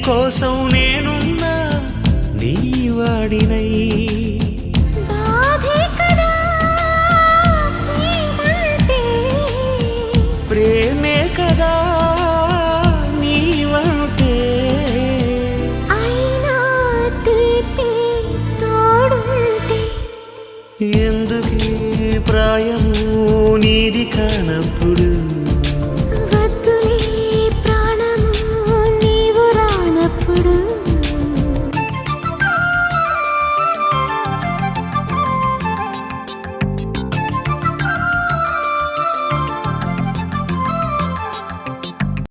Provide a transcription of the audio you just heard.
కోసం నేనున్నా నీ వాడినై ప్రేమే కదా నీవంటే ఎందుకీ ప్రాయము నీది కానప్పుడు